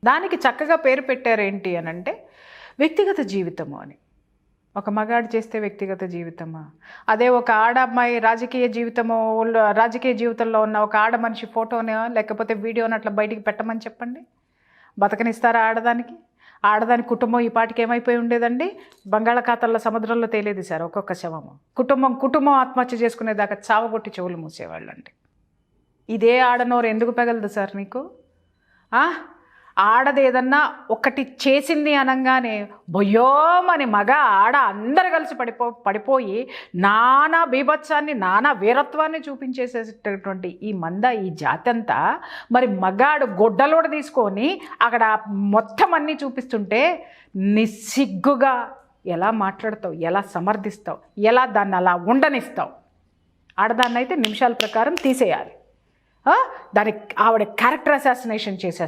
దానికి చక్కగా పేరు పెట్టారేంటి అని అంటే వ్యక్తిగత జీవితము అని. ఒక మగాడు చేస్తే వ్యక్తిగత జీవితమా? అదే ఒక ఆడ అమ్మాయి రాజకీయ జీవితంలో ఉన్న ఒక ఆడ మనిషి ఫోటోని లేకపోతే వీడియోని అట్లా బయటికి పెట్టమని చెప్పండి, బతకనిస్తారా ఆడదానికి? ఆడదాని కుటుంబం ఈ పాటికి ఏమైపోయి ఉండేదండి? బంగాళాఖాతంలో సముద్రంలో తేలేది సార్ ఒక్కొక్క శవము. కుటుంబం ఆత్మహత్య చేసుకునేదాకా చావగొట్టి చెవులు మూసేవాళ్ళండి. ఇదే ఆడనోరు ఎందుకు పెగలదు సార్ నీకు? ఆడది ఏదన్నా ఒకటి చేసింది అనగానే భయోమని మగ ఆడ అందరు కలిసి పడిపోయి నానా బీభత్సాన్ని నానా వీరత్వాన్ని చూపించేసేటటువంటి ఈ జాతి అంతా మరి మగాడు గొడ్డలోడ తీసుకొని అక్కడ మొత్తం అన్నీ చూపిస్తుంటే నిస్సిగ్గుగా ఎలా మాట్లాడతావు, ఎలా సమర్థిస్తావు, ఎలా దాన్ని అలా ఉండనిస్తావు? ఆడదాన్ని అయితే నిమిషాల ప్రకారం తీసేయాలి. దానికి ఆవిడ క్యారెక్టర్ అసాసినేషన్ చేసేస్తారు.